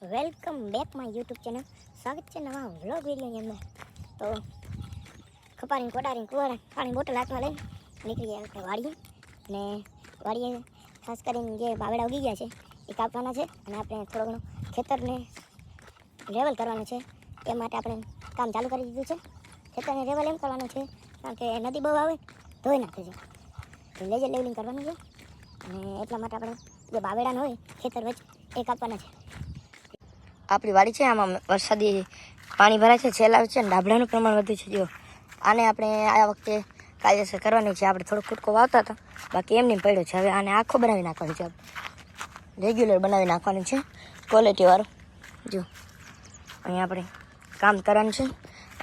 Welcome back my YouTube channel. સ્વાગત છે નવા વ્લોગ વિડીયોની અંદર. તો ખપારીને કોટારીને કુવાડા પાણી બોટલ હાથમાં લઈને નીકળી ગયા આપણે વાડીએ. અને વાડીએ ખાસ કરીને જે બાવડા ઉગી ગયા છે એ કાપવાના છે. અને આપણે થોડો ઘણો ખેતરને લેવલ કરવાનું છે. એ માટે આપણે કામ ચાલુ કરી દીધું છે. ખેતરને લેવલ એમ કરવાનું છે કારણ કે નદી બહુ આવે ધોઈ નાખે છે, તો લેજર લેવલિંગ કરવાનું છે. અને એટલા માટે આપણે જે બાવેડાનો હોય ખેતર વચ્ચે એ કાપવાના છે. આપણી વાડી છે, આમાં વરસાદી પાણી ભરાય છે, છેલ આવે છે અને ડાબડાનું પ્રમાણ વધુ છે. જો આને આપણે આ વખતે કાયદેસર કરવાની છે. આપણે થોડો કૂટકો વાવતા હતા, બાકી એમને પડ્યો છે. હવે આને આખો બનાવી નાખવાનો છે, રેગ્યુલર બનાવી નાખવાનું છે, ક્વોલિટીવાળું. જો અહીંયા આપણે કામ કરવાનું છે.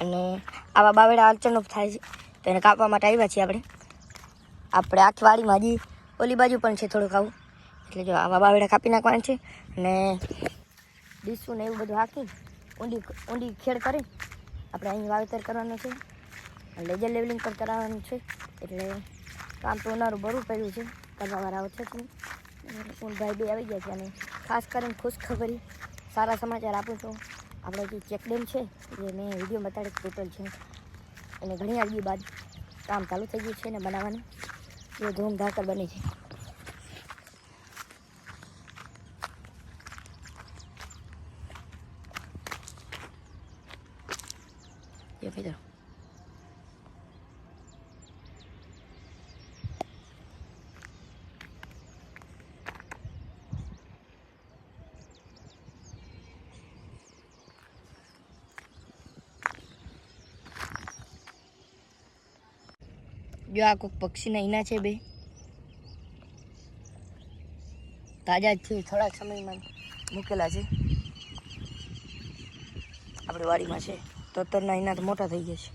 અને આવા બાવેડા અડચણો થાય છે, તો એને કાપવા માટે આવ્યા છીએ આપણે આખી વાડીમાં. હજી ઓલી બાજુ પણ છે થોડુંક આવું, એટલે જો આવા બાવેડા કાપી નાખવાના છે. અને ડીસું ને એવું બધું હાકી ઊંડી ખેડ કરી આપણે અહીં વાવેતર કરવાનું છે. લેજર લેવલિંગ પણ કરાવવાનું છે, એટલે કામ તો ઉનાળું ભરવું પડ્યું છે. કરવાવાળા છે ભાઈ બે આવી ગયા છે. અને ખાસ કરીને ખુશખબરી સારા સમાચાર આપું છું. આપણે જે ચેકડેમ છે, જે મેં વિડીયો બતાડે ટોટલ છે, અને ઘણી આગી બાદ કામ ચાલુ થઈ ગયું છે ને બનાવવાનું. જે ધૂમધાકર બની છે. જો મિત્રો જો આ કોઈક પક્ષીના ઈના છે, બે તાજા જ છે, થોડાક સમયમાં મૂકેલા છે. આપણી વાડીમાં છે તોતરના ઈના તો મોટા થઈ ગયા છે.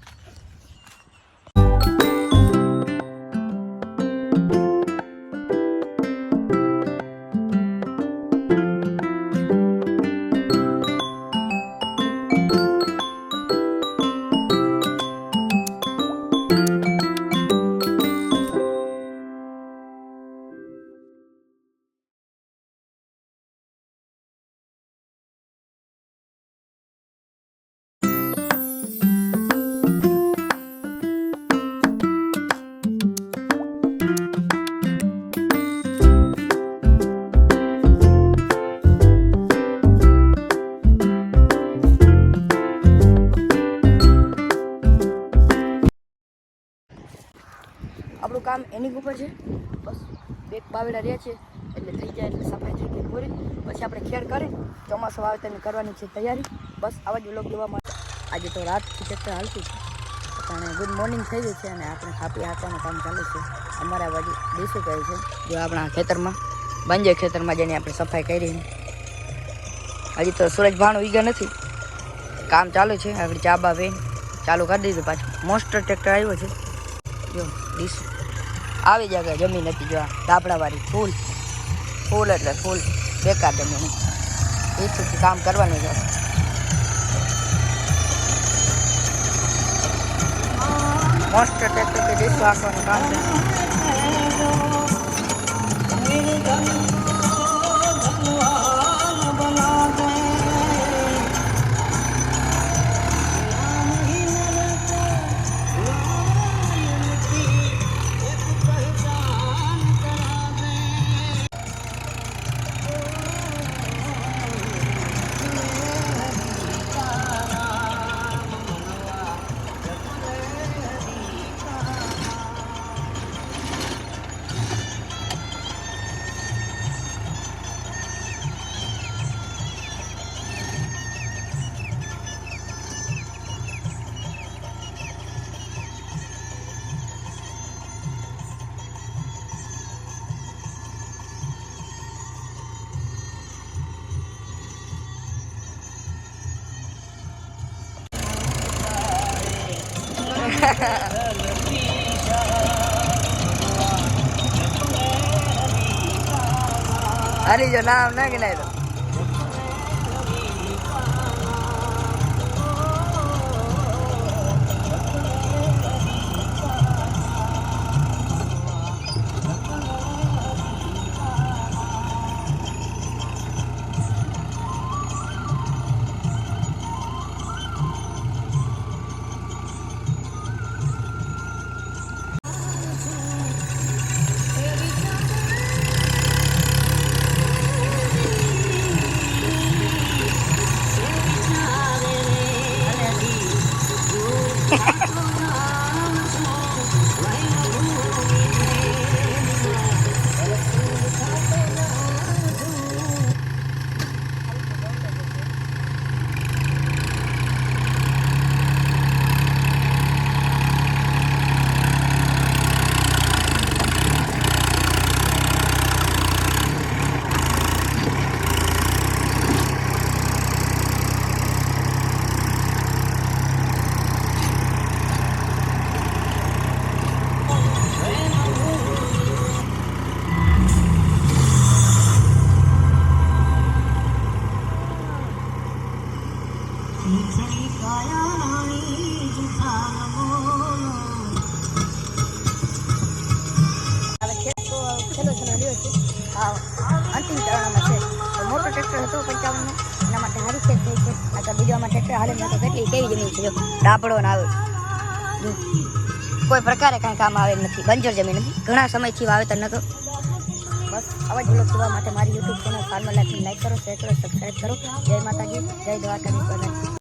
આપણું કામ એની ઉપર છે. બસ બે બાવેડા રહ્યા છે, એટલે થઈ જાય એટલે સફાઈ થઈ ગઈ પૂરી. પછી આપણે ખેડ કરી ચોમાસું વાવેતરની કરવાની છે તૈયારી. બસ આવા જ વ્લોગ જોવા માટે આજે તો રાતથી ટ્રેક્ટર હાલતું છે, અને ગુડ મોર્નિંગ થઈ ગયું છે. અને આપણે ખાપી હાંકવાનું કામ ચાલુ છે. અમારા બાજુ દેશું કહે છે, જો આપણા ખેતરમાં બંજે ખેતરમાં જેની આપણે સફાઈ કરી. હજી તો સૂરજ ભાણ ઉગ્યા નથી, કામ ચાલુ છે. આપણે ચાબા વેન ચાલુ કરી દીધું. પાછું મોસ્ટર ટ્રેક્ટર આવ્યો છે. જો ડીશ આવી જગ્યાએ જમીન હતી, જો ધાબડાવાળી ફૂલ એટલે ફૂલ બેકાર જમીન. ડીશથી કામ કરવાનું છે. મોસ્ટર ટ્રેક્ટર કે ડીશ રાખવાનું કામ છે. અરે જો નામ ના ગણાય તો હવે ખેત તો છેલ્લો રહ્યો છે. અંતિમ ચરણમાં છે. તો મોટો ટ્રેક્ટર હતો 55 એના માટે હારી ખેત થઈ છે. આ તો બીજામાં ટ્રેક્ટર હાલે તો કેટલી કેવી જમીન છે. જો ડાબડો ને આવે કોઈ પ્રકારે કાંઈ કામ આવે નથી. બંજર જમીન હતી. ઘણા સમયથી વાવેતર નહોતો. બસ આવા જ વ્લોગ જોવા માટે મારી YouTube channel farmer life like કરો, શેર કરો, સબસ્ક્રાઈબ કરો. જય માતાજી, જય દ્વારકાધીશ.